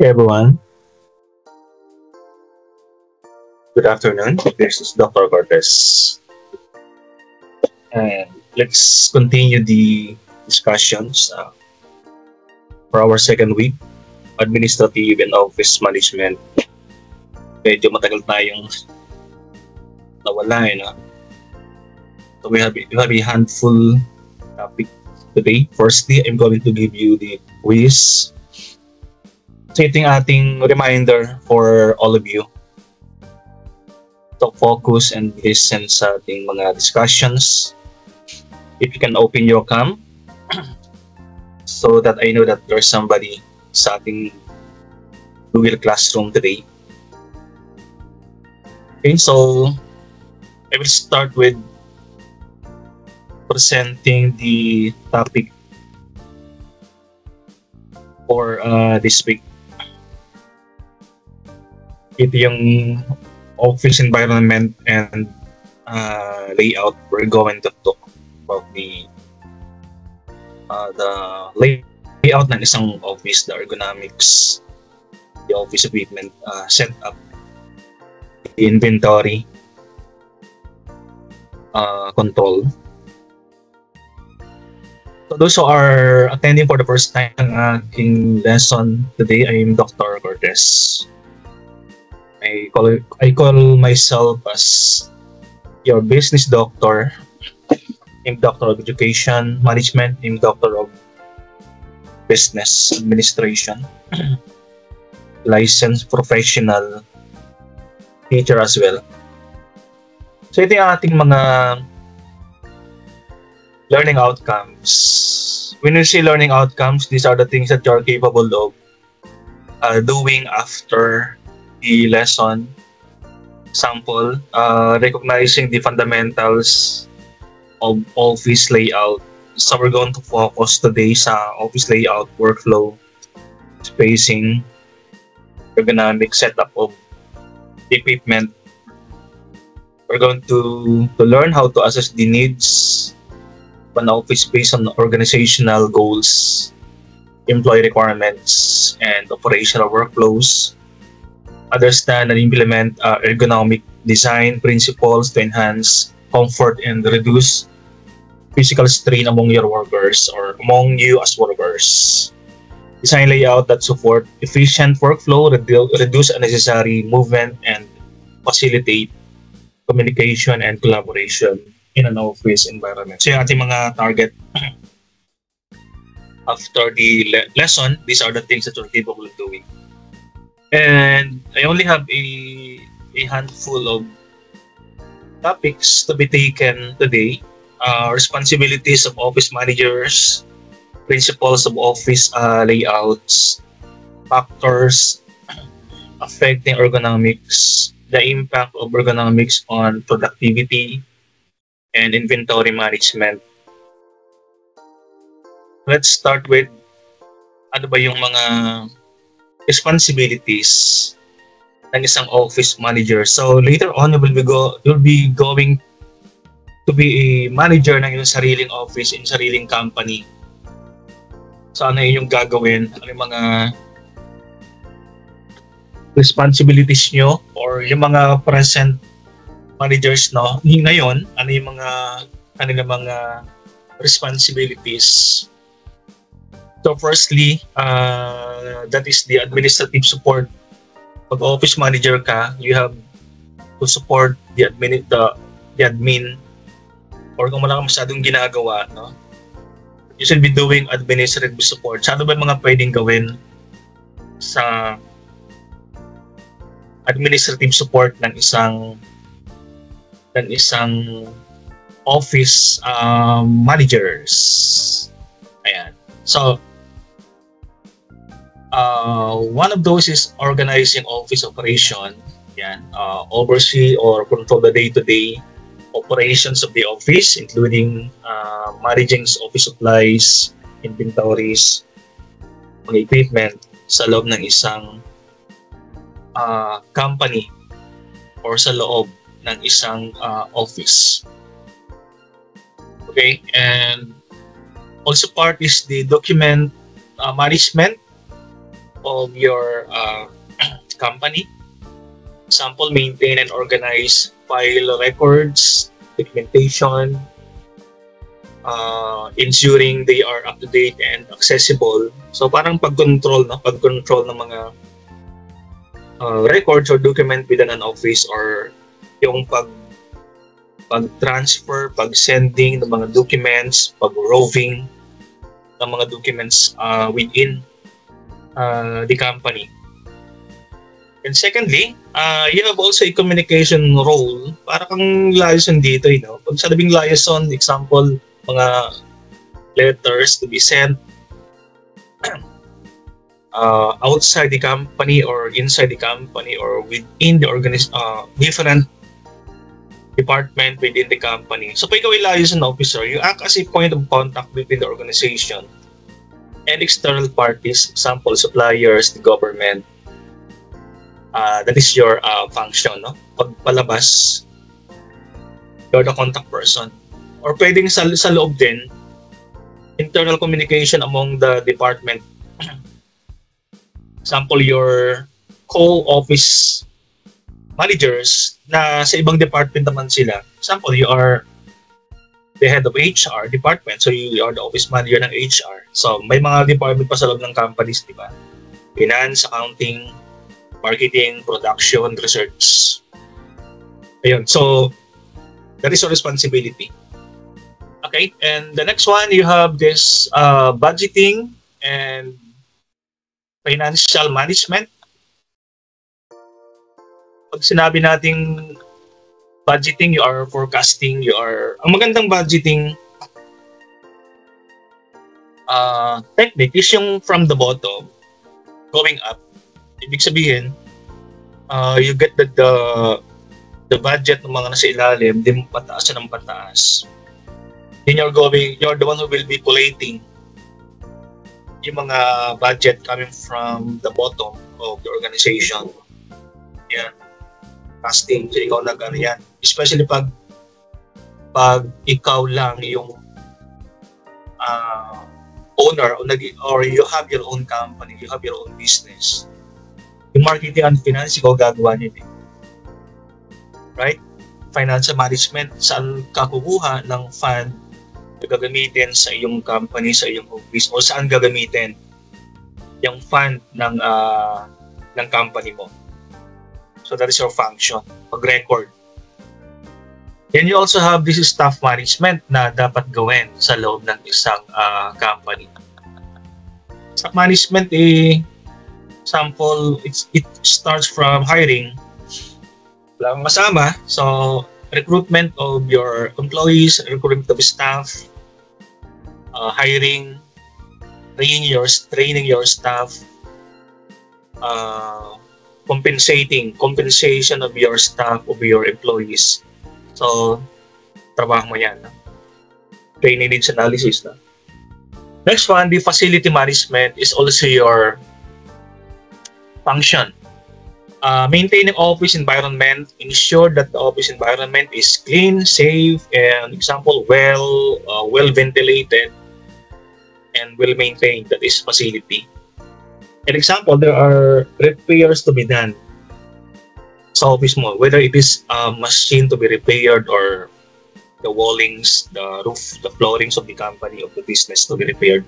Hey everyone, good afternoon. This is Dr. Cortez. And let's continue the discussions for our second week, administrative and office management. Medyo matagal tayong nawala no? So we have a handful topic today. Firstly, I'm going to give you the quiz. So ito yung ating reminder for all of you to focus and listen sa ating mga discussions. If you can open your cam so that I know that there's somebody sa ating Google Classroom today. Okay, so I will start with presenting the topic for this week. Ito yung office environment and layout. We're going to talk about the layout ng isang office, the ergonomics, the office equipment setup, the inventory control. So those who are attending for the first time ng aking lesson today, I am Dr. Cortez. I call myself as your business doctor. I'm Doctor of Education Management. I'm Doctor of Business Administration. Licensed professional teacher as well. So ito yung ating mga learning outcomes. When we say learning outcomes, these are the things that you're capable of doing after the lesson. Sample, recognizing the fundamentals of office layout. So we're going to focus today sa office layout, workflow, spacing, ergonomic setup of equipment. We're going to learn how to assess the needs of an office based on organizational goals, employee requirements, and operational workflows. Understand and implement ergonomic design principles to enhance comfort and reduce physical strain among your workers or among you as workers. Design layout that support efficient workflow, reduce unnecessary movement, and facilitate communication and collaboration in an office environment. So yung ating mga target after the lesson, these are the things that you're capable of doing. And I only have a handful of topics to be taken today. Responsibilities of office managers, principles of office layouts, factors affecting ergonomics, the impact of ergonomics on productivity, and inventory management. Let's start with ano ba yung mga responsibilities ng isang office manager. So later on, you'll be going to be a manager ng iyong sariling office in sariling company. So ano yung gagawin? Ano yung mga responsibilities nyo or yung mga present managers no ngayon, ano yung mga kanilang mga responsibilities. So firstly, that is the administrative support. Pag office manager ka, you have to support the admin or kung wala kang masyadong ginagawa, no? You should be doing administrative support. So ano ba yung mga pwedeng gawin sa administrative support ng isang office managers? Ayan. So one of those is organizing office operation. Yan, oversee or control the day-to-day operations of the office, including managing office supplies, inventories, mga equipment sa loob ng isang company or sa loob ng isang office. Okay, and also part is the document management. of your company. Example, maintain and organize file records, documentation, ensuring they are up to date and accessible. So parang pag-control, no? Pag-control ng mga records or document within an office, or yung pag-transfer, pag-sending ng mga documents, pag-roving ng mga documents within the company. And secondly, you have also a communication role. Para kang liaison dito, you know. Pag sabing liaison, example, mga letters to be sent outside the company or inside the company or within the different department within the company. So pag ikaw ay liaison officer, you act as a point of contact within the organization and external parties, example, suppliers, the government. That is your function, no? Pagpalabas, you're the contact person. Or pwedeng sa loob din, internal communication among the department. Example, your co-office managers na sa ibang department naman sila. Example, you are the head of HR department, so you are the office manager ng HR. So may mga department pa sa loob ng companies, di ba? Finance, accounting, marketing, production, research. Ayun, so that is your responsibility. Okay, and the next one, you have this budgeting and financial management. Pag sinabi nating budgeting, you are forecasting, ang magandang budgeting technique is yung from the bottom going up. Ibig sabihin, you get the budget ng mga nasa ilalim, di mo pataas ng pataas. Then you're the one who will be collating yung mga budget coming from the bottom of the organization. Yan. Casting, so ikaw nag-ano yan. Especially pag ikaw lang yung owner or you have your own company, you have your own business. Yung marketing and finance, ikaw gagawa nyo eh. Right? Financial management, saan ka kukuha ng fund na gagamitin sa iyong company, sa iyong office, o saan gagamitin yung fund ng company mo. So that is your function, pag-record. Then you also have this staff management na dapat gawin sa loob ng isang company. Staff management, example, it starts from hiring. Wala kang kasama. So, recruitment of your employees, recruitment of staff, hiring, training your staff, compensation of your staff, of your employees. So, trabaho mo yan. No? Training needs analysis. No? Next one, the facility management is also your function. Maintaining office environment, ensure that the office environment is clean, safe, and example, well ventilated and well maintained. That is facility. An example, there are repairs to be done sa office mo, whether it is a machine to be repaired or the wallings, the roof, the floorings of the company, of the business to be repaired.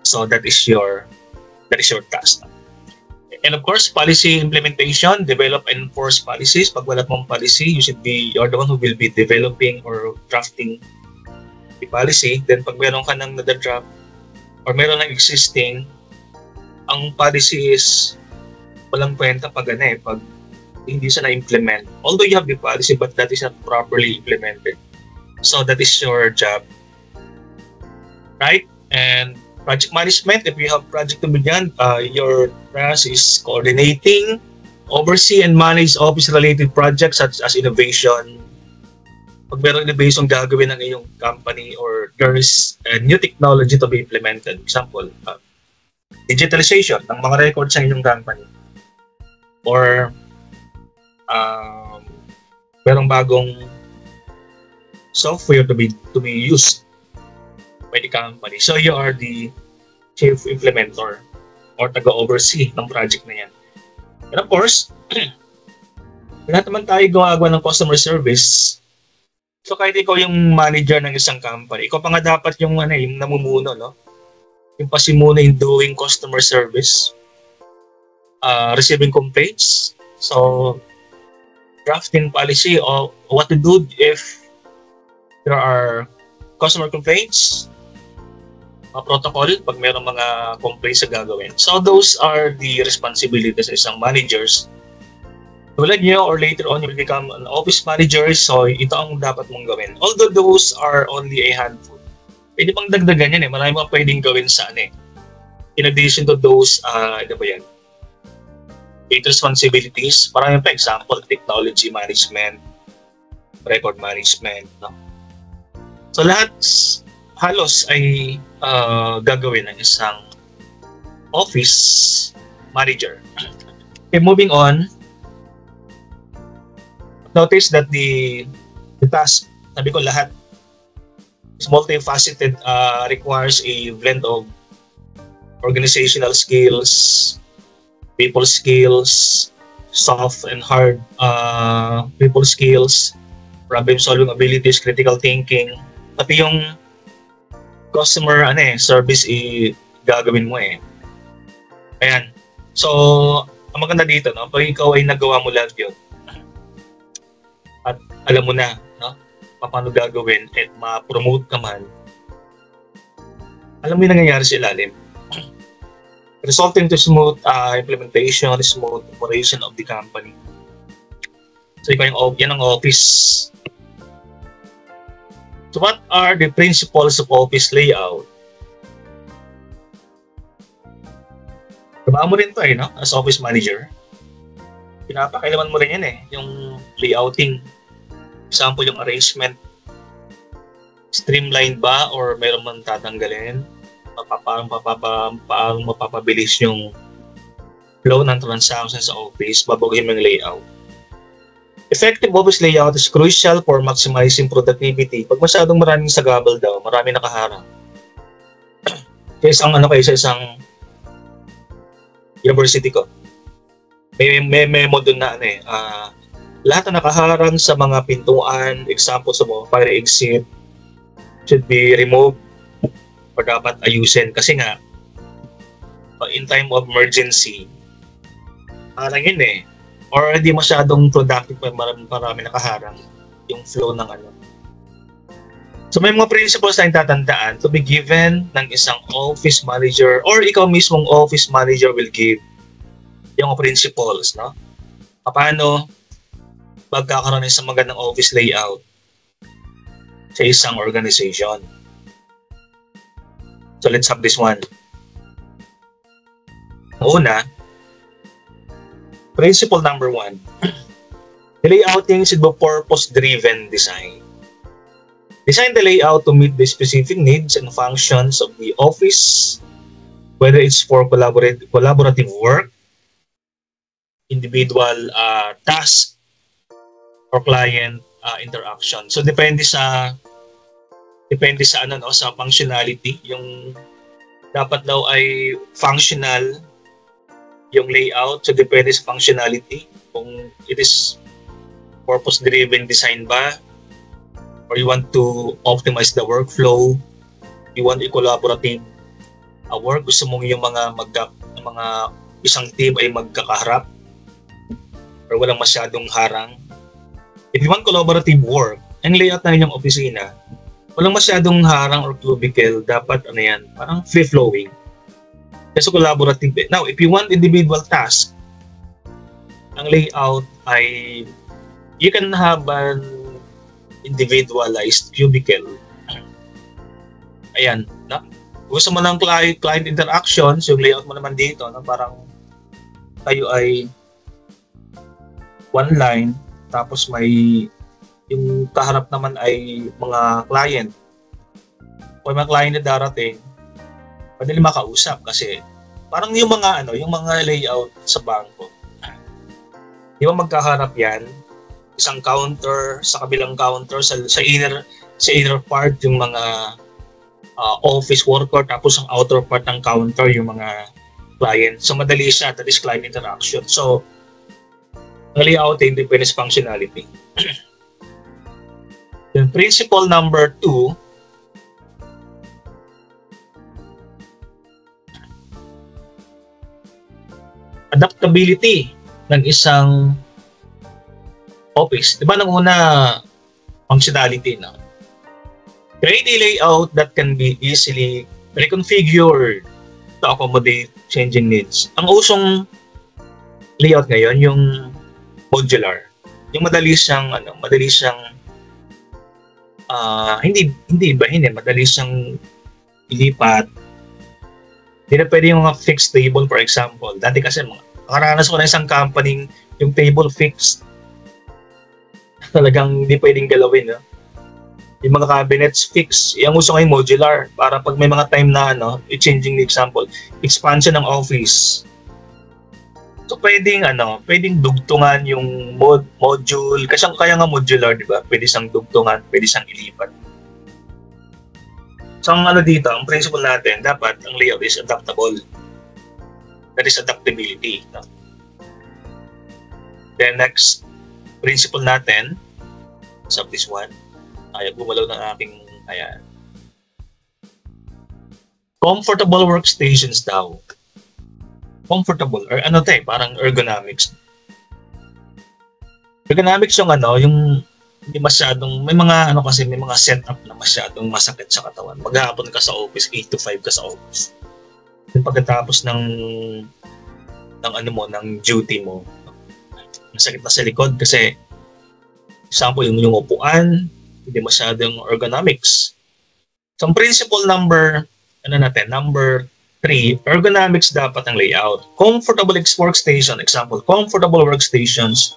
So that is your task. And of course, policy implementation, develop and enforce policies. Pag wala mong policy, you're the one who will be developing or drafting the policy. Then pag meron ka ng nadadraft or meron ng existing, ang policy is walang kwenta pag hindi siya na-implement. Although you have the policy, but that is not properly implemented. So that is your job. Right? And project management, if you have project to be done, your task is coordinating, oversee and manage office-related projects such as innovation. Pag meron innovation gagawin ng iyong company or there is a new technology to be implemented, example, digitalization ng mga records sa inyong company. Or merong bagong software to be used by the company. So you are the chief implementer. or taga-oversee ng project na yan. And of course, lahat naman tayo gumagawa ng customer service. So kahit ikaw yung manager ng isang company, ikaw pa nga dapat yung yung namumuno, no? Yung pasimuna in doing customer service, receiving complaints. So drafting policy of what to do if there are customer complaints, protocol pag mayroong mga complaints na gagawin. So those are the responsibilities ng isang managers. Tulad nyo or later on you will become an office manager, so ito ang dapat mong gawin. Although those are only a handful. Pwede pang dagdagan yan Marami mga pwedeng gawin sa In addition to those, data responsibilities, marami pa example, technology management, record management, no? So lahat halos ay gagawin ng isang office manager. Okay, moving on. Notice that the task, sabi ko lahat, is multifaceted, requires a blend of organizational skills, people skills, soft and hard people skills, problem solving abilities, critical thinking, pati yung customer service gagawin mo Ayan. So, ang maganda dito, no, pag ikaw ay nagawa mo lahat yun, at alam mo na, no, paano gagawin at ma-promote ka man, alam mo yung nangyayari sa ilalim. Resulting to smooth implementation, smooth operation of the company. So, yan ang office. So, what are the principles of office layout? Trabaho mo rin to no? As office manager. Pinapakailaman mo rin yan yung layouting. Example, yung arrangement. Streamlined ba or meron man tatanggalin? Paano mapapabilis yung flow ng transactions sa office, babaguhin mo yung layout. Effective office layout is crucial for maximizing productivity. Pag masyadong maraming sagabal daw, marami nakaharang. Sa isang university ko, may memo doon na lahat na nakaharang sa mga pintuan, example sa mga fire exit, should be removed or dapat ayusin kasi nga in time of emergency harang yun or hindi masyadong productive marami nakaharang yung flow ng So may mga principles na tatandaan to be given ng isang office manager or ikaw mismong office manager will give yung principles, no? Paano magkakaroon ng isang magandang office layout sa isang organization. So let's have this one. Una, principle number 1. The layouting should be purpose-driven design. Design the layout to meet the specific needs and functions of the office, whether it's for collaborative work, individual task, or client interaction. So depende sa sa functionality, yung dapat daw ay functional yung layout, so depende sa functionality kung it is purpose driven design ba or you want to optimize the workflow, you want a collaborative work, gusto mong yung mga isang team ay magkakaharap or walang masyadong harang. If you want collaborative work, ang layout na ninyong opisina, walang masyadong harang or cubicle, dapat parang free-flowing. Kasi collaborative. Now, if you want individual task, ang layout ay you can have an individualized cubicle. Ayan, no? Gusto mo ng client interactions, yung layout mo naman dito, no? Parang kayo ay one line, tapos may yung kaharap naman ay mga client. Kung mga client na darating, madali makausap kasi parang yung mga layout sa bangko. Di ba magkaharap yan? Isang counter, sa kabilang counter, sa inner part yung mga office worker, tapos ang outer part ng counter yung mga client. So madali siya, that is client interaction. So ang layouting depends functionality. Then principle number 2, adaptability ng isang office. Diba nang una, functionality na. Create a layout that can be easily reconfigured to accommodate changing needs. Ang usong layout ngayon, yung modular. Yung madali siyang madali siyang ilipat. Hindi na pwede yung mga fixed table, for example. Dati kasi nakaranas ko na isang company yung table fixed. Talagang hindi pwedeng galawin. No? Yung mga cabinets fixed. Yung uso ngayon modular para pag may mga time na i-changing the example, expansion ng office. So pwedeng dugtungan yung module. Kasi kaya nga modular, di ba? Pwede siyang dugtungan, pwede siyang ilipat. So ang dito, ang principle natin, dapat ang layout is adaptable. That is adaptability. No? Then next principle natin, sa this one, ayaw gumalaw ng aking comfortable workstations daw. Comfortable or parang ergonomics. Ergonomics yung hindi masyadong may mga setup na masyadong masakit sa katawan. Maghapon ka sa office, 8 to 5 ka sa office. Then pagkatapos ng duty mo, masakit na sa likod kasi example yung upuan, hindi masyadong ergonomics. So ang principle number 3, ergonomics dapat ang layout. Comfortable workstation, example, comfortable workstations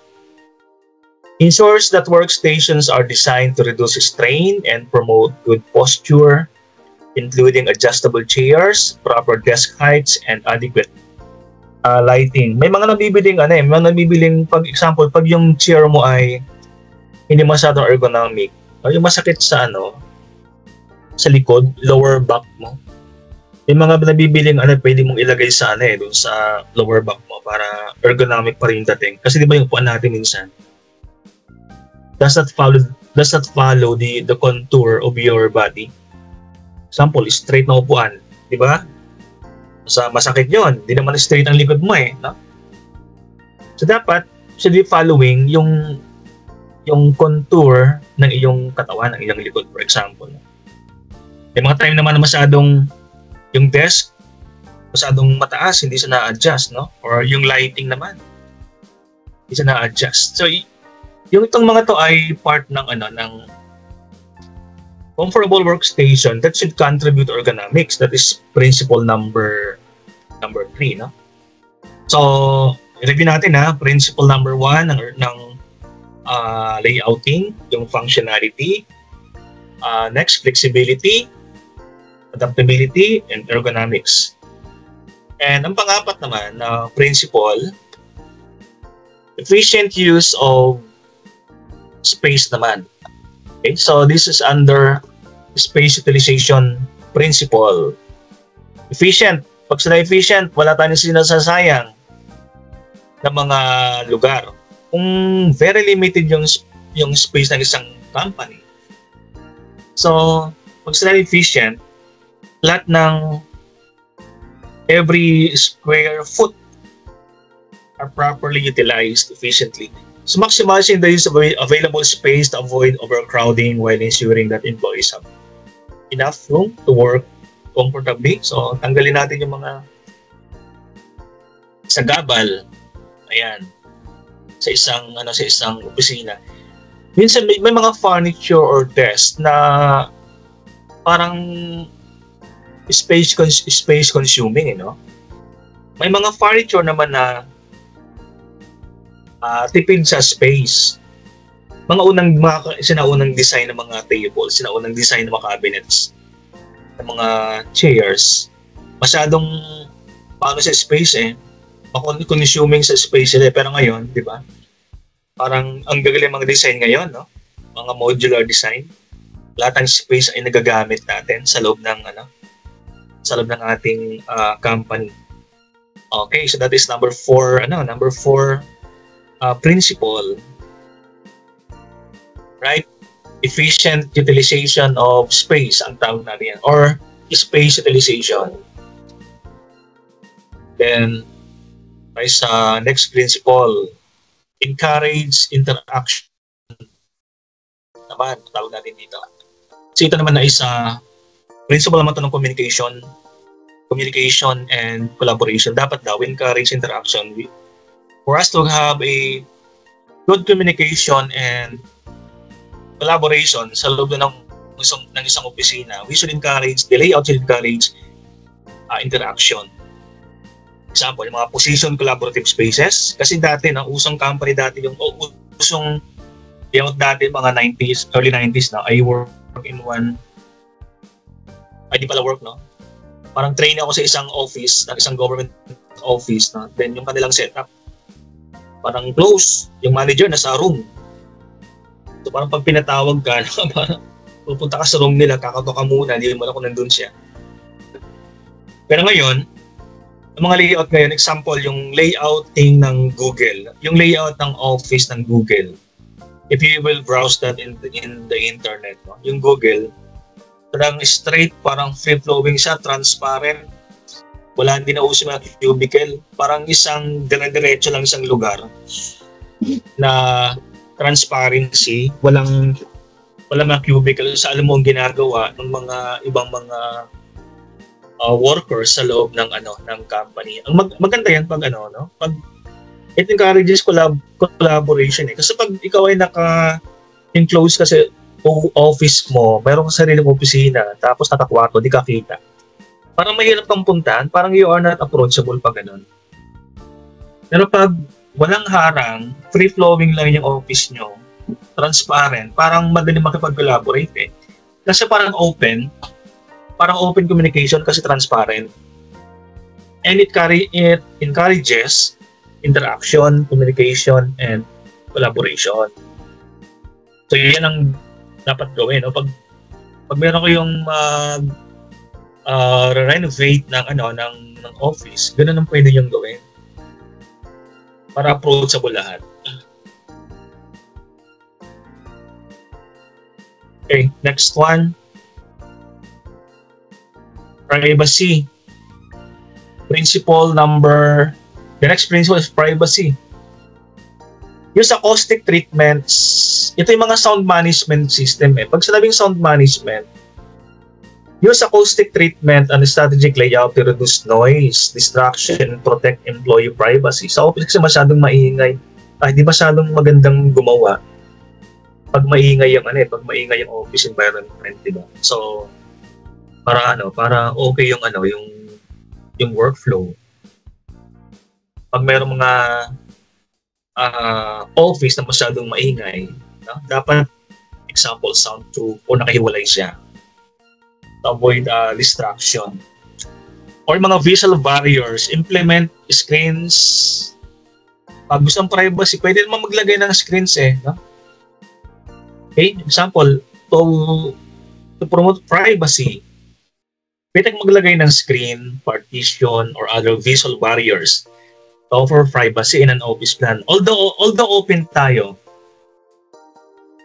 ensures that workstations are designed to reduce strain and promote good posture, including adjustable chairs, proper desk heights, and adequate lighting. May mga nabibiling pag example, pag yung chair mo ay hindi masyadong ergonomic, yung masakit sa sa likod, lower back mo. May mga nabibiling pwede mong ilagay sa dun sa lower back mo para ergonomic pa rin dating. Kasi di ba yung upuan natin minsan does not follow the contour of your body. Example, straight na upuan, di ba? Masakit 'yon. Di naman straight ang likod mo no? So dapat should be following yung contour ng iyong katawan, ng iyong likod, for example. May mga time naman na masyadong yung desk masyadong mataas, hindi siya na-adjust, no? Or yung lighting naman, hindi siya na-adjust. So, yung itong mga to ay part ng comfortable workstation that should contribute to ergonomics. That is principle number 3, no? So, review natin principle number 1 ng layouting, yung functionality. Next, flexibility, adaptability, and ergonomics. And ang pang-apat naman na principle, efficient use of space naman. Okay, so this is under space utilization principle. Efficient. Pag sila efficient, wala tayong sinasasayang na mga lugar. Kung very limited yung space ng isang company. So, pag sila efficient, lahat ng every square foot are properly utilized efficiently. So maximizing the use of available space to avoid overcrowding while ensuring that employees have enough room to work comfortably. So tanggalin natin yung mga sagabal. Ayan. Sa isang opisina. Minsan may mga furniture or desk na parang space consuming, May mga furniture naman na tipid sa space. Sinaunang design ng mga tables, sinaunang design ng mga cabinets, ng mga chairs. Masyadong sa space consuming sa space sila. Pero ngayon, di ba? Parang ang gagaling mga design ngayon, Mga modular design. Lahat ng space ay nagagamit natin sa loob ng ating company. Okay, so that is number 4, number 4 principle, right? Efficient utilization of space ang tawag natin yan, or space utilization. Then, tayo sa next principle, encourage interaction. Naman, tawag natin dito. So ito naman na isa, principle naman ito ng communication and collaboration. Dapat daw, encourage interaction. For us to have a good communication and collaboration sa loob ng isang opisina, we should encourage, the layout should encourage interaction. Example, yung mga position collaborative spaces. Kasi dati, usong company dati, yung usong layout dati, mga 90s, early 90s na, I work in one, di pala work, no? Parang train ako sa isang office, isang government office, no? Then yung kanilang setup, parang close, yung manager nasa room. So parang pag pinatawag ka, parang pupunta ka sa room nila, kakato ka muna, hindi mo alam kung nandun siya. Pero ngayon, ang mga layout ngayon, example, yung layouting ng Google, yung layout ng office ng Google, if you will browse that in the internet, no? Yung Google, parang straight, parang free-flowing siya, transparent, wala, hindi na uso mga cubicle, parang isang dire-diretso lang isang lugar na transparency, walang mga cubicle, sa alam mo ang ginagawa ng mga ibang mga workers sa loob ng ng company. Ang maganda yan pag pag it encourages collaboration eh. Kasi pag ikaw ay naka-enclose kasi office mo, mayroon kang sariling opisina, tapos nakakwarto, di ka kita. Parang mahirap kang puntahan, parang you are not approachable pag ganun. Pero pag walang harang, free-flowing lang yung office nyo, transparent, parang madali makipag-collaborate eh. Kasi parang open communication kasi transparent. And it encourages interaction, communication, and collaboration. So yan ang dapat gawin. No? Pag meron ko yung renovate ng office, ganun ang pwede yung gawin. Para approachable lahat. Okay, next one. Privacy. The next principle is privacy. Use acoustic treatments. Ito yung mga sound management system eh. Pag sinabing sound management, use acoustic treatment and strategic layout to reduce noise, distraction, and protect employee privacy. Sa office kasi masyadong maingay. Hindi masyadong magandang gumawa pag maingay yung office environment, diba? So, para okay yung workflow. Pag mayroong mga office na masyadong maingay, no? Dapat example soundproof o nakahiwalay siya to avoid distraction. Or mga visual barriers, implement screens. Pag gusto ng privacy, pwede naman maglagay ng screens eh, no? Okay, example, to promote privacy, pwede maglagay ng screen, partition, or other visual barriers to offer privacy in an office plan. Although open tayo,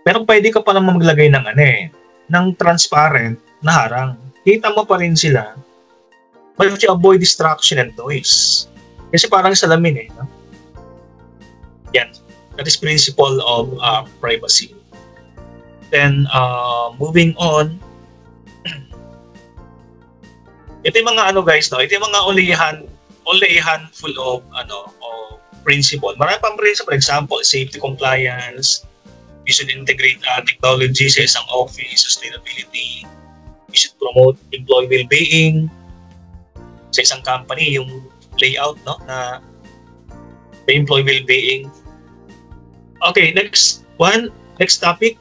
pero pwede ka pa naman maglagay ng transparent na harang. Kita mo pa rin sila, but you avoid distraction and noise. Kasi parang salamin eh. No? Yan. That is principle of privacy. Then, moving on, ito yung mga guys, no? Ito yung mga only a handful of principle. Marami pang principle. For example, safety compliance. We should integrate technology sa isang office, sustainability. We should promote employee well-being sa isang company, yung layout, no, na the employee well-being. Okay, next topic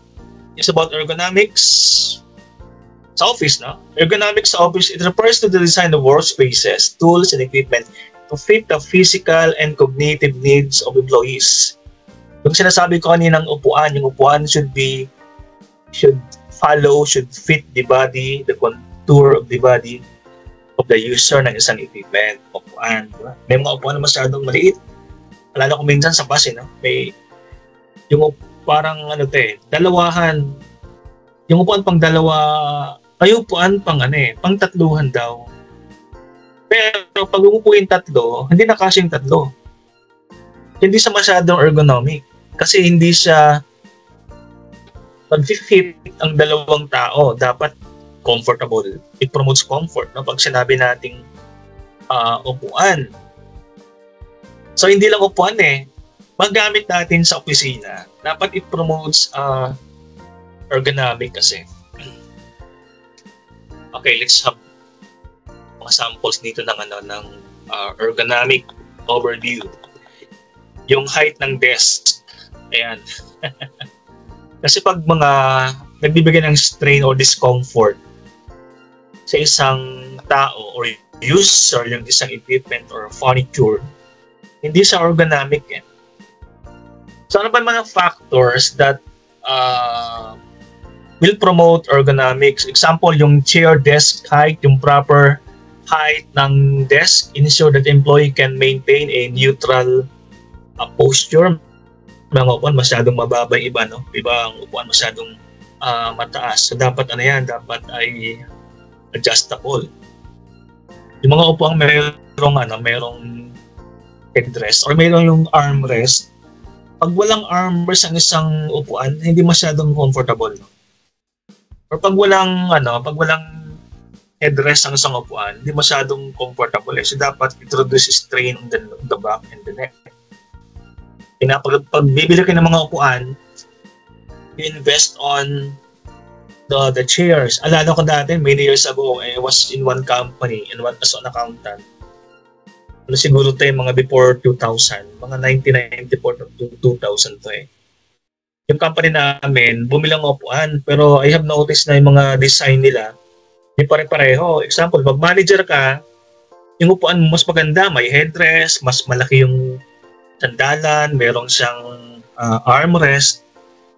is about ergonomics sa office, no? Ergonomics sa office, it refers to the design of workspaces, tools, and equipment to fit the physical and cognitive needs of employees. Yung sinasabi ko kanina ng upuan, yung upuan should fit the body, the contour of the body. of the user ng isang equipment, upuan. Diba? May mga upuan na masyadong maliit. Alala ko minsan sa bus, no? May yung parang dalawahan. Yung upuan pang dalawa, ay upuan pang pang tatluhan daw. Pero pag umupo yung tatlo, hindi na kasing tatlo. Hindi siya masyadong ergonomic. Kasi hindi siya pag-fit ang dalawang tao. Dapat comfortable. It promotes comfort. No? Pag sinabi nating upuan. So, hindi lang upuan magamit natin sa opisina. Dapat it promotes ergonomic kasi. Okay, let's have mga samples dito ng ergonomic overview. Yung height ng desk. Ayan. Kasi pag mga nagbibigay ng strain or discomfort sa isang tao or user yung isang equipment or furniture, hindi siya ergonomic So ano ba mga factors that will promote ergonomics? Example, yung chair desk height, yung proper height ng desk, ensure that the employee can maintain a neutral posture. Mga upuan masyadong mababa iba, no? Iba ang upuan masyadong mataas. So dapat dapat ay adjustable. Yung mga upuan merong headrest or merong yung armrest. Pag walang armrest ang isang upuan, hindi masyadong comfortable, no? Or pag walang headrest ang isang upuan, hindi masyadong comfortable So dapat introduce strain on the back and the neck. Pag bibili ka ng mga upuan, you invest on the chairs. Alala ko dati, many years ago, I was in one company as an accountant. Siguro tayo mga before 2000, mga 1994 to 2000 to Yung company namin, bumili ng upuan, pero I have noticed na yung mga design nila, hindi pare-pareho. Example, pag manager ka, yung upuan mas maganda, may headrest, mas malaki yung sandalan, merong siyang armrest.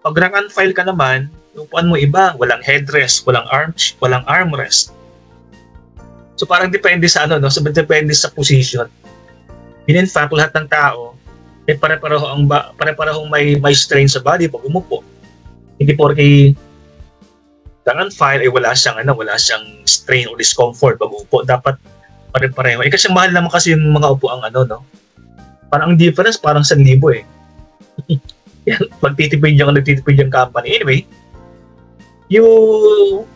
Pag rank and file ka naman, yung upuan mo iba, walang headrest, walang armrest. So parang depende sa so depende sa position. In fact, lahat ng tao pare-parehong may strain sa body pag umupo. Hindi porke rank and file ay wala siyang strain o discomfort pag umupo. Dapat pare-pareho. Kasi mahal naman kasi yung mga upuang parang ang difference parang 1,000 Nagtitipid yung company. Anyway, you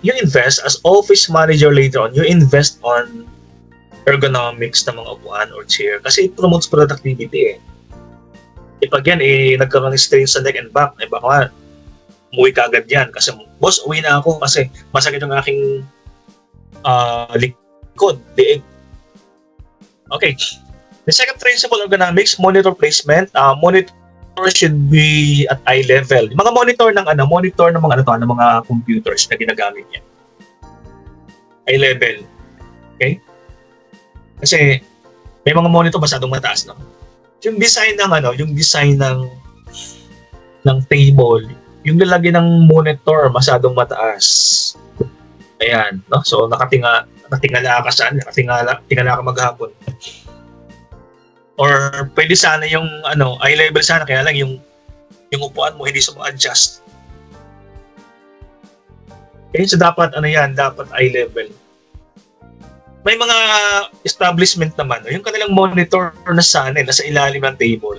invest as office manager later on, you invest on ergonomics ng mga upuan or chair kasi it promotes productivity Pag yan nagkaroon ng strain sa neck and back, baka umuwi ka agad yan kasi boss, uwi na ako kasi masakit yung aking likod, liig. Okay. The second principle of ergonomics, monitor placement. Monitor should be at eye level. Yung mga monitor ng mga computers na ginagamit niya. Eye level. Okay? Kasi may mga monitor masyadong mataas, no? Yung design ng table, yung lalagyan ng monitor masyadong mataas. Ayan, no? So nakatingala ka maghapon. Or pwede sana yung eye level sana, kaya lang yung upuan mo hindi suma-adjust. Okay, so dapat dapat eye level. May mga establishment naman, yung kanilang monitor nasa ilalim ng table.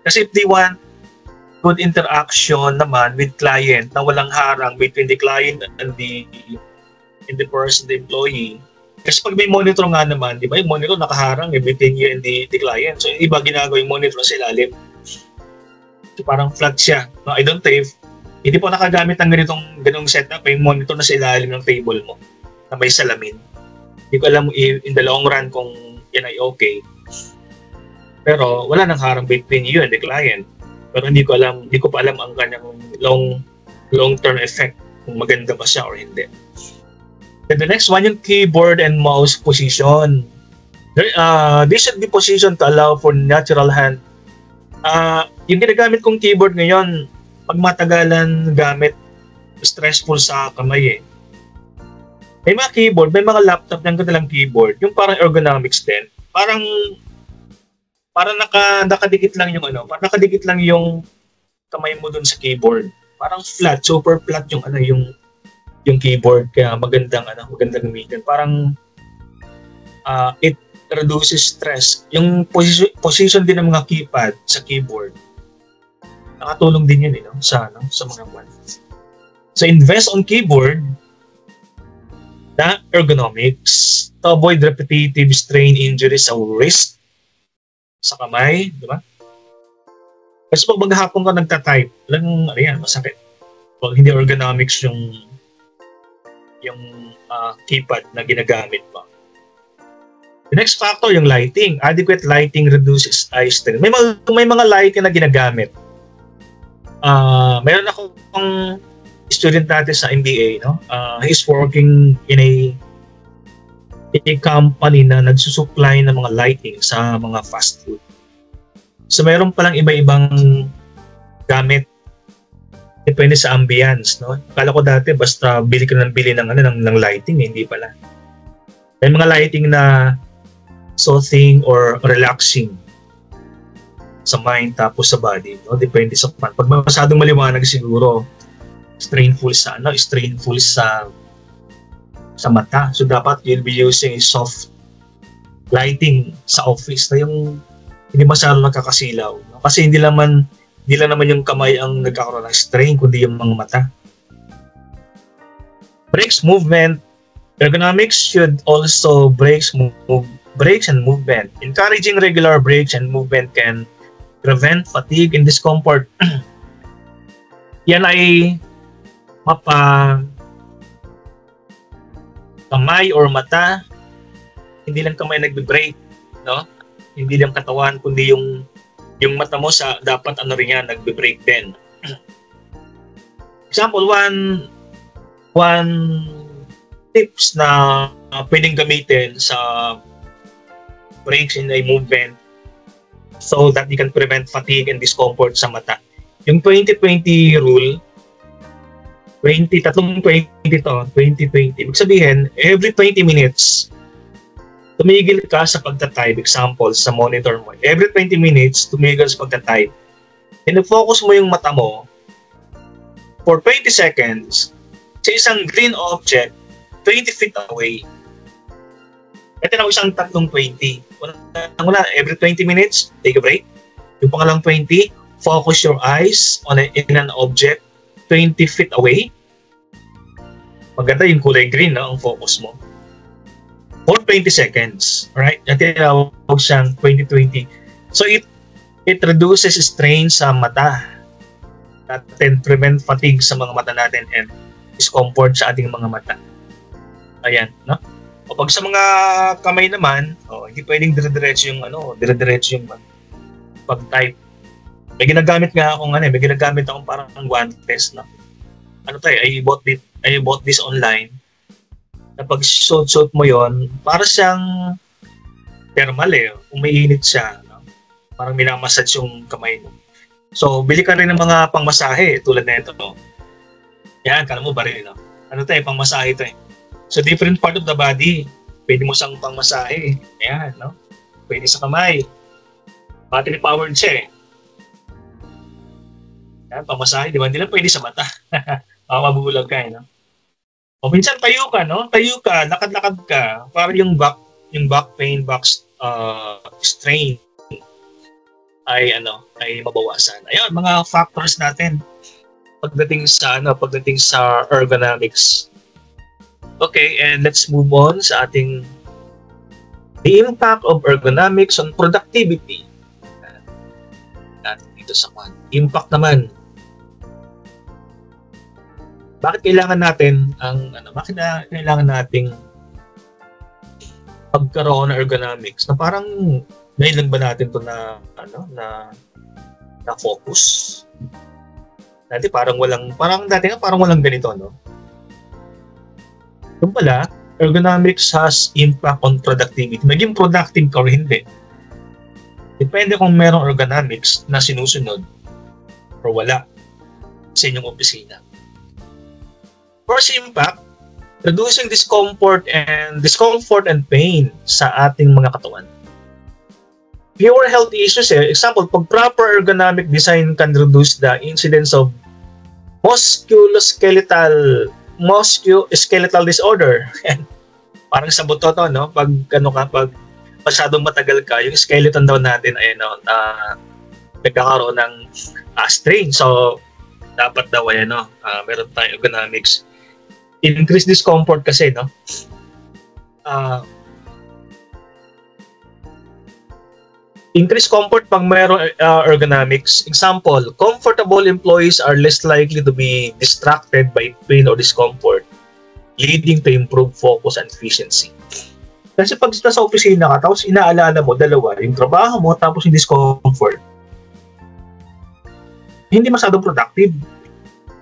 Kasi if they want good interaction naman with client na walang harang between the client and the person, the employee. Kasi pag may monitor nga naman, di ba, yung monitor nakaharang between you and the client. So, yung iba ginagawa yung monitor sa ilalim. So, parang flat siya. No, I don't know if hindi po nakagamit ng ganitong setup, yung monitor na sa ilalim ng table mo na may salamin. Hindi ko alam in the long run kung yan ay okay. Pero wala nang harang between you and the client. Pero hindi ko pa alam ang kanyang long-term effect kung maganda ba siya or hindi. And the next one, yung keyboard and mouse position. This should be positioned to allow for natural hand. Yung ginagamit kong keyboard ngayon, pag matagalan gamit, stressful sa kamay May mga keyboard, may mga laptop ng kanilang keyboard, yung parang ergonomics din. Parang nakadikit lang yung ano, parang nakadikit lang yung kamay mo dun sa keyboard. Parang flat, super flat yung ano yung keyboard, kaya magandang gamitin. Parang it reduces stress. Yung position din ng mga keypad sa keyboard. Nakatulong din yun sa mga one. So invest on keyboard na ergonomics to avoid repetitive strain injuries sa wrist, sa kamay, di ba? Kasi pag maghapon ka nagta-type, masakit. Pag hindi ergonomics yung keypad na ginagamit mo. The next factor, yung lighting. Adequate lighting reduces eye strain. May mga lighting na ginagamit. Meron akong student natin sa MBA, no? He's working in a company na nagsusupply ng mga lighting sa mga fast food. So meron palang iba-ibang gamit. Depende sa ambience, no? Akala ko dati basta bili ng lighting, hindi pala. May mga lighting na soothing or relaxing sa mind tapos sa body, no? Depende sa pan. Pag masyadong maliwanag siguro, strainful sa mata. So dapat you'll be using a soft lighting sa office na yung hindi masyadong nagkakasilaw, no? Kasi hindi lang naman yung kamay ang nagkakaroon ng strain, kundi yung mga mata. Brakes, movement. Ergonomics should also brakes and movement. Encouraging regular brakes and movement can prevent fatigue and discomfort. Yan ay kamay or mata. Hindi lang kamay nagbe-brake, no? Hindi lang katawan, kundi yung mata mo dapat rin yan, nagbe-brake din. Example, one tips na pwedeng gamitin sa brakes in a movement so that you can prevent fatigue and discomfort sa mata. Yung 20-20 rule, 20. Ibig sabihin, every 20 minutes, tumigil ka sa pagta-type. Example, sa monitor mo. Every 20 minutes, tumigil sa pagta-type. And focus mo yung mata mo for 20 seconds sa isang green object 20 feet away. Ito na isang tatlong 20. Una, every 20 minutes, take a break. Yung pangalang 20, focus your eyes in an object 20 feet away. Maganda yung kulay green, no, ang focus mo. For 20 seconds. Alright? Yan tinawag siyang 20-20. So it reduces strain sa mata natin, prevent fatigue sa mga mata natin, and discomfort sa ating mga mata. Ayan, no? O pag sa mga kamay naman, hindi pwedeng dire-diretso yung pag-type. May ginagamit akong parang one test, no? I bought this online. Kapag suot mo yon, para siyang thermal umiinit siya, no? Parang minamassage yung kamay mo. So, bili ka rin ng mga pangmasahe tulad na ito, no? Yan, kala mo baril, no? Pangmasahe ito eh. So, different part of the body, pwede mo siyang pangmasahe. Ayan, no? Pwede sa kamay. Battery powered siya eh. Yan, pangmasahe, di ba? Hindi lang pwede sa mata. Mabubulag ka, no? O minsan tayo ka, no? Tayo ka, lakad-lakad ka, para yung back pain, strain ay mabawasan. Ayun, mga factors natin pagdating sa ergonomics. Okay, and let's move on sa ating the impact of ergonomics on productivity. Natin dito sa impact naman. Bakit kailangan nating pagkaroon ng ergonomics? Na parang ngayon lang ba natin to na focus? Dati parang walang ganito, no? Yung pala, ergonomics has impact on productivity. Maging productive ka o hindi. Depende kung merong ergonomics na sinusunod or wala sa inyong opisina. First impact, reducing discomfort and pain sa ating mga katawan. Fewer health issues, example, pag proper ergonomic design can reduce the incidence of musculoskeletal disorder. Parang sa buto to, no? Pag masyadong matagal ka, yung skeleton daw natin ay nagkakaroon ng strain. So dapat daw ay meron tayong ergonomics. Increase discomfort kasi, no? Increase comfort pag mayroong ergonomics. Example, comfortable employees are less likely to be distracted by pain or discomfort, leading to improved focus and efficiency. Kasi pag sa opisina ka, tapos inaalala mo, dalawa, yung trabaho mo, tapos yung discomfort, hindi masyadong productive.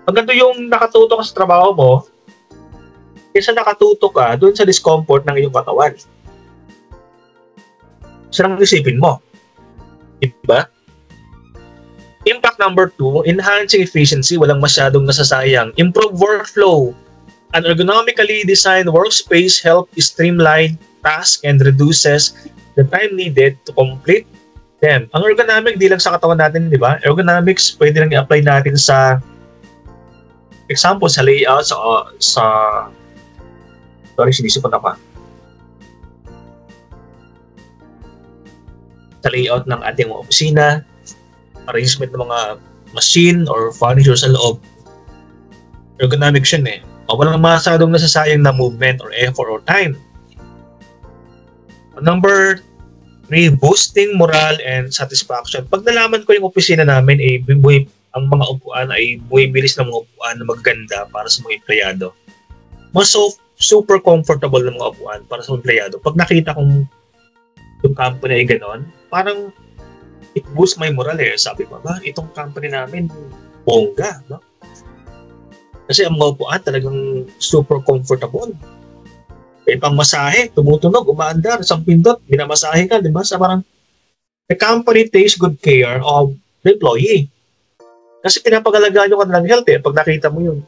Pag ito yung nakatuto ka sa trabaho mo, kaysa nakatuto ka doon sa discomfort ng iyong katawan. Sarang isipin mo. Diba? Impact number 2, enhancing efficiency, walang masyadong nasasayang. Improve workflow. An ergonomically designed workspace help streamline tasks and reduces the time needed to complete them. Ang ergonomic, di lang sa katawan natin, di ba? Ergonomics, pwede lang i-apply natin sa example, sa layout, sinisip ko na pa. Sa layout ng ating mga opisina, arrangement ng mga machine or furniture sa loob. Ergonomics yun walang masyadong nasasayang na movement or effort or time. Number 3, boosting morale and satisfaction. Pag nalaman ko yung opisina namin, ang mga upuan ay bumibilis ng mga upuan na maganda para sa mga empleyado. Mas super comfortable ng mga upuan para sa empleyado. Pag nakita kong yung company ay ganon, parang it boosts my morale. Sabi ko, itong company namin, bongga, no? Kasi ang mga upuan talagang super comfortable. Pang masahe, tumutunog, umaandar, isang pindot, binamasahe ka, di ba? Sa parang, the company takes good care of the employee. Kasi pinapagalagaan nyo ka ng health pag nakita mo yun.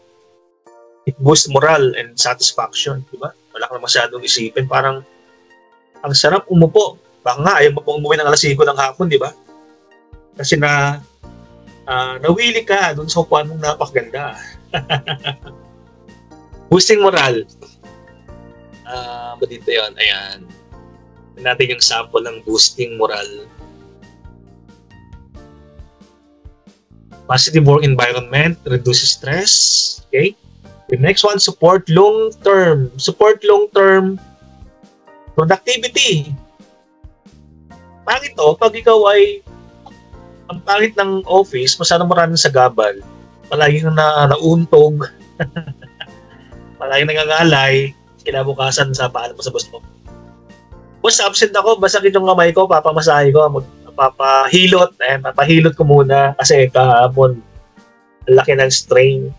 It boosts morale and satisfaction, di ba? Wala ka na masyadong isipin, parang, ang sarap umupo. Baka nga, ayaw mo pong umuwi ng alas 5 ng hapon, di ba? Kasi nawili ka dun sa upuan mong napakaganda. Boosting morale. Ba dito yun? Ayan. Natin yung sample ng boosting morale. Positive work environment, reduces stress. Okay? The next one, support long-term productivity. Pangit pag ikaw ay ang pangit ng office, masyadong maraming sagabal, palaging nauuntog, palaging nangangalay, kinabukasan sa paalam mo sa boss mo. Boss, absent ako, masakit yung kamay ko, papamasahe ko, papahilot ko muna kasi kahapon, laki ng strain.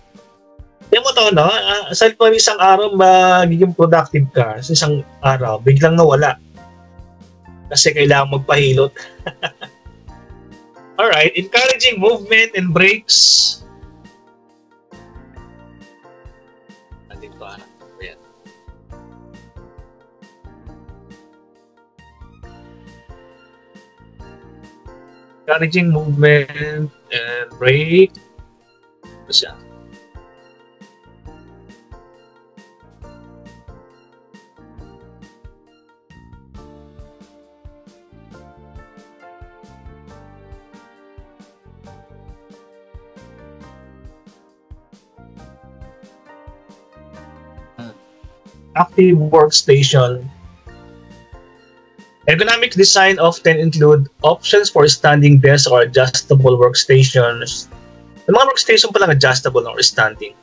Yung mo to, no? Aside pa isang araw, magiging productive ka, sa isang araw, biglang nawala. Kasi kailangan magpahilot. Alright, encouraging movement and breaks. Nandito ayan. Encouraging movement and break. Ano siya? Active workstation. Ergonomic design often include options for standing desk or adjustable workstations. Yung mga workstation pa lang adjustable or standing.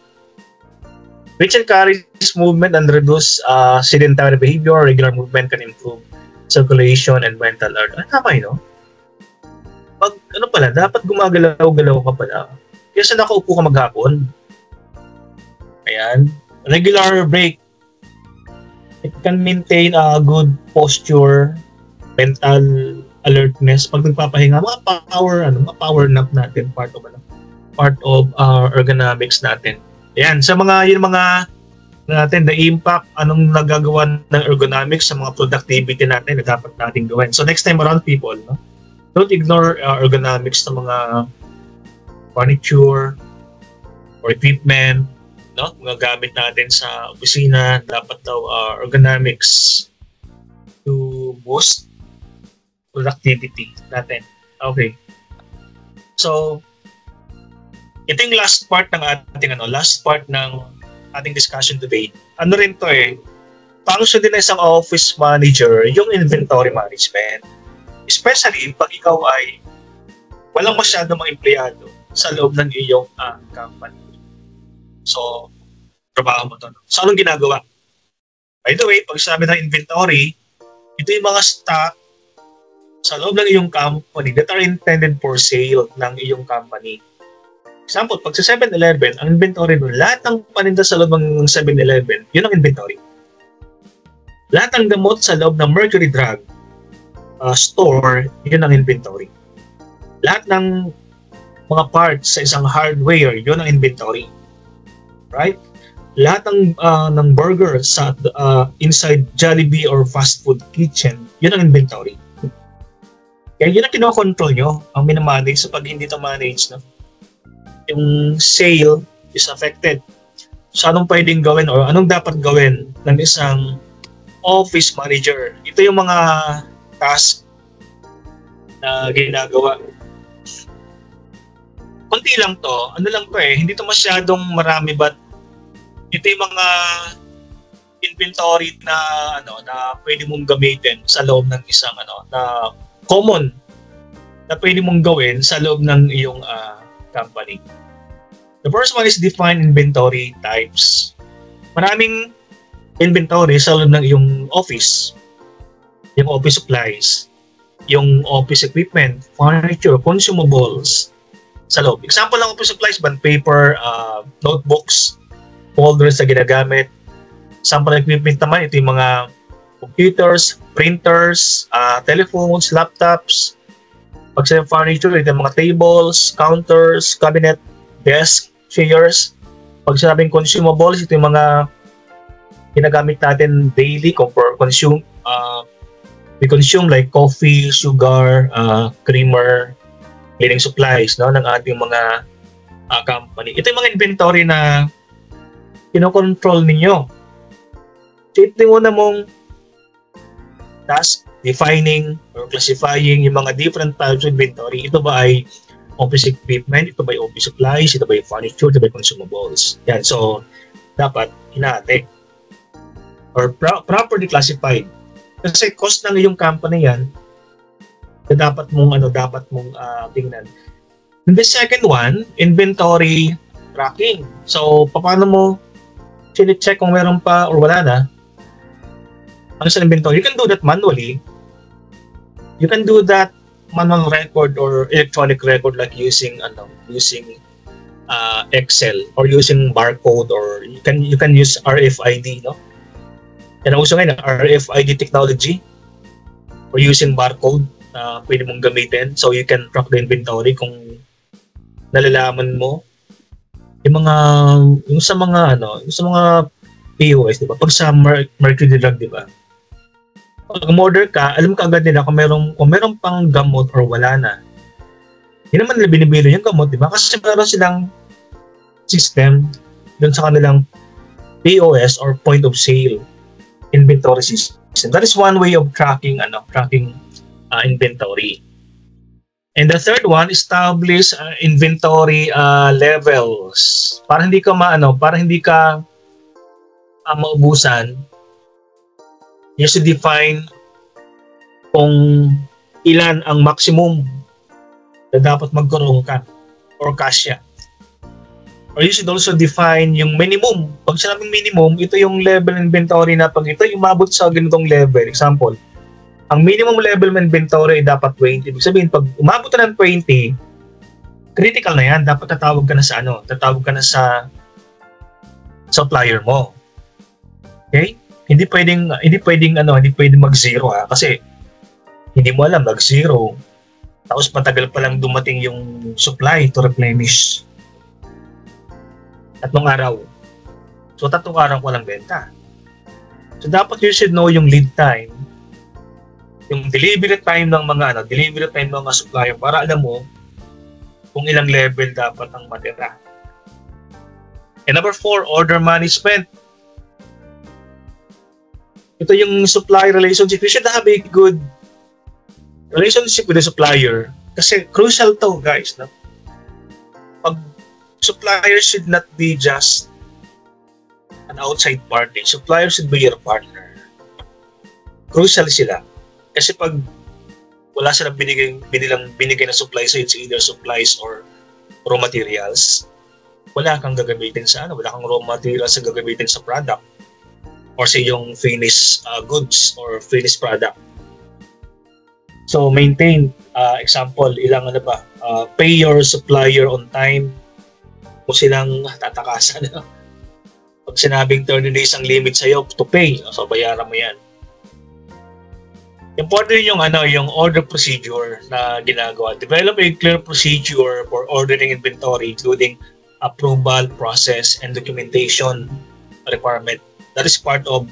Which encourages movement and reduce sedentary behavior. Regular movement can improve circulation and mental health. Tama yun, no? Pag dapat gumagalaw-galaw ka pala. Kasi nakaupo ka maghapon. Ayan. Regular break. It can maintain a good posture, mental alertness. Pag nagpapahinga, mga power nap natin, part of our ergonomics natin. Ayan, sa mga natin the impact, anong nagagawa ng ergonomics sa mga productivity natin na dapat natin gawin. So next time around, people, no? Don't ignore ergonomics ng mga furniture or equipment, no? Mga gamit natin sa opisina, dapat daw ergonomics to boost productivity natin. Okay. So, ito yung last part ng ating discussion today. Ano rin to function din ng isang office manager yung inventory management. Especially pag ikaw ay walang masyadong mga empleyado sa loob ng iyong company. So, trabaho mo to. So, anong ginagawa? By the way, pag sabi ng inventory, ito yung mga stock sa loob ng iyong company that are intended for sale ng iyong company. Example, pag sa 7-Eleven, ang inventory doon, lahat ng paninda sa loob ng 7-Eleven, yun ang inventory. Lahat ng gamot sa loob ng Mercury Drug store, yun ang inventory. Lahat ng mga parts sa isang hardware, yun ang inventory. Right? Lahat ng burger sa inside Jollibee or fast food kitchen, yun ang inventory. Kaya yun ang kinokontrol nyo, ang minamanage. So pag hindi ito manage, no? Yung sale is affected. So anong pwedeng gawin or anong dapat gawin ng isang office manager? Ito yung mga task na ginagawa. Kunti lang to. Ano lang to hindi to masyadong marami, but ito yung mga inventory na na pwede mong gamitin sa loob ng isang na common na pwede mong gawin sa loob ng iyong company. The first one is define inventory types. Maraming inventory sa loob ng iyong office. Yung office supplies, yung office equipment, furniture, consumables sa loob. Example ng office supplies, bond paper, notebooks, folders na ginagamit. Sample ng equipment naman, ito yung mga computers, printers, telephones, laptops. Pag sa furniture, ito yung mga tables, counters, cabinet, desk, chairs. Pag sinabing consumables, ito yung mga ginagamit natin daily, we consume like coffee, sugar, creamer, cleaning supplies ng ating mga company. Ito yung mga inventory na kinokontrol ninyo. So ito yung una mong task, defining or classifying yung mga different types of inventory. Ito ba ay office equipment? Ito ba ay office supplies? Ito ba ay furniture? Ito ba ay consumables? Yan. So, dapat hinati or properly classified. Kasi cost ng iyong company yan na dapat mong tingnan. And the second one, inventory tracking. So, paano mo check kung meron pa or wala na sa inventory? You can do that manually. You can do that manual record or electronic record like using Excel or using barcode, or you can use RFID, no? Yan ang uso ngayon, RFID technology or using barcode pwede mong gamitin, so you can track the inventory kung nalalaman mo yung sa mga POS, di ba? Pag sa Mercury Drug, di ba? Pag order ka, alam ka agad nila kung meron pang gamot or wala na. Hindi naman nila binibili yung gamot, di ba? Kasi meron silang system dun sa kanilang POS or point of sale inventory system. That is one way of tracking inventory. And the third one, establish inventory levels. Para hindi ka maubusan, you should define kung ilan ang maximum na dapat magkaroon ka or kasya. Or you should also define yung minimum. Pag sinabing minimum, ito yung level inventory na pag ito yung umabot sa ganitong level. Example, ang minimum level ng inventory ay dapat 20. Ibig sabihin, pag umabot na ng 20, critical na yan. Dapat tatawag ka na sa supplier mo. Okay? Hindi pwedeng mag-zero kasi hindi mo alam mag-zero. Tapos matagal pa lang dumating yung supply to replenish. Tatlong araw. So, 3 araw ko lang benta. So, dapat you should know yung lead time, yung delivery time ng mga supplier para alam mo kung ilang level dapat ang matira. And number 4, order management. Ito yung supplier relationship. You should have a good relationship with the supplier. Kasi crucial to, guys. No? Pag supplier should not be just an outside party. Supplier should be your partner. Crucial sila. Kasi pag wala silang binigay na supply sa it's either supplies or raw materials, wala kang gagamitin sa wala kang raw materials na gagamitin sa product or sa yung finished goods or finished product. So maintain, example, pay your supplier on time. Kung silang tatakasan. Pag sinabing 30 days ang limit sa'yo to pay, so bayaran mo yan. Important yung order procedure na ginagawa. Develop a clear procedure for ordering inventory, including approval, process, and documentation requirement. That is part of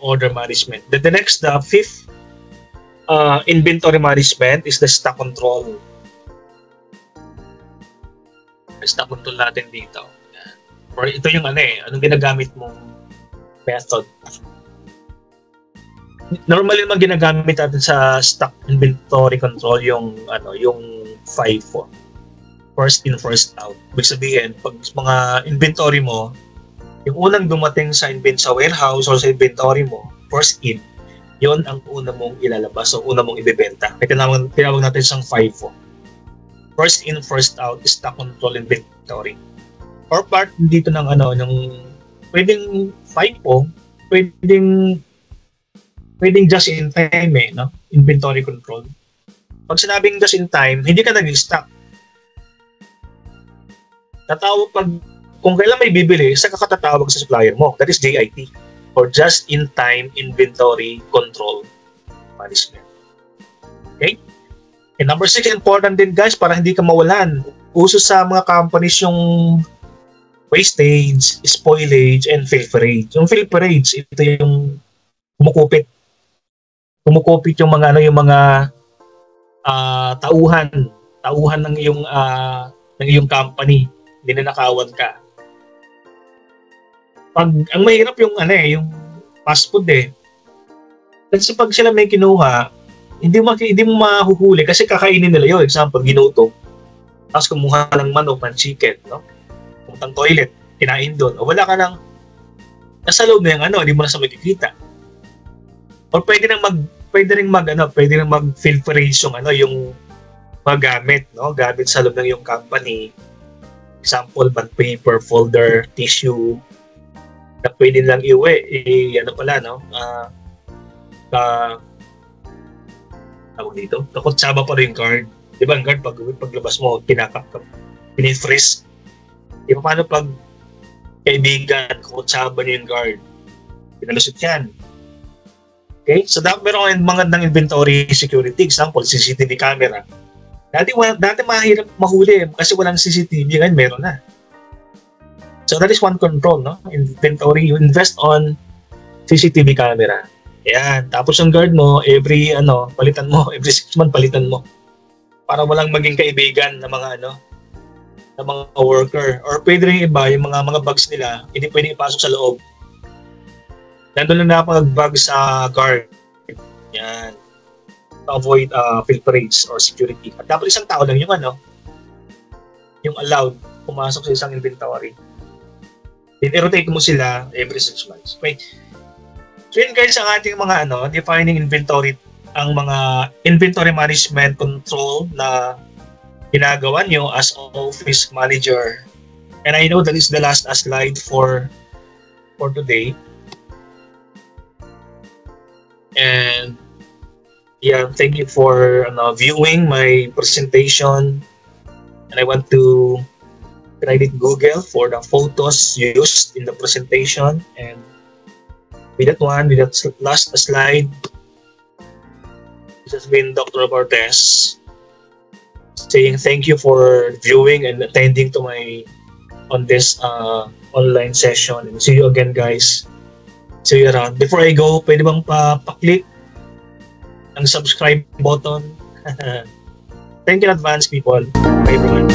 order management. The 5th inventory management is the stock control. Stock control natin dito. Or ito yung anong ginagamit mong method. Normally naman ginagamit natin sa stock inventory control yung FIFO. First in, first out. Ibig sabihin, pag mga inventory mo, yung unang dumating sa warehouse or sa inventory mo, first in, yon ang una mong ilalabas o una mong ibebenta. Kaya tinawag natin siyang FIFO. First in, first out, stock control inventory. Or part dito ng pwedeng FIFO, pwedeng just in time inventory control. Pag sinabing just in time, hindi ka nag-stock. Kung kailan may bibili, saka ka tatawag sa supplier mo. That is JIT, or just in time inventory control management. Okay? And number 6, important din guys, para hindi ka mawalan. Uso sa mga companies yung wastage, spoilage, and filterage. Yung filterage, ito yung kumukupit yung mga tauhan ng iyong company, ninanakawan ka. Ang mahirap yung fast food kasi pag sila may kinuha, hindi mo mahuhuli kasi kakainin nila yun. Example, ginuto, tapos kumuha ng manok, ng chicken, puntang toilet, kinain doon, o wala ka nang nasa loob na yung hindi mo na sa makikita. Or pwede ring mag-filterage yung mga gamit sa loob ng yung company. Example, bond paper, folder, tissue, na pwede lang iuwi. Tawag dito, kakutsaba pa rin yung guard. Diba ang guard, paglabas mo, pinifreeze. Diba paano pag kaibigan, kakutsaba niyo yung guard? Pinalusot yan. Okay? So, meron mga ng inventory security. Example, CCTV camera. Dati mahirap mahuli kasi walang CCTV. Ngayon, meron na. So, that is one control, Inventory. You invest on CCTV camera. Ayan. Tapos yung guard mo, palitan mo. Every 6 months, palitan mo. Para walang maging kaibigan ng mga worker. Or pwede rin iba, yung mga bags nila, hindi pwedeng ipasok sa loob. Nandun na nakapag-bag sa guard. Yan. To avoid filterage or security. At dapat isang tao lang yung yung allowed pumasok sa isang inventory. Then i-rotate mo sila every 6 months. Okay. So yun guys ang ating mga defining inventory, ang mga inventory management control na ginagawa nyo as office manager. And I know that is the last slide for today. And yeah, thank you for viewing my presentation. And I want to credit Google for the photos used in the presentation. And with that last slide, this has been Dr. Cortez saying thank you for viewing and attending to on this online session. And see you again, guys. See you around. Before I go, pwede bang pa-click ang subscribe button? Thank you in advance, people. Bye, everyone.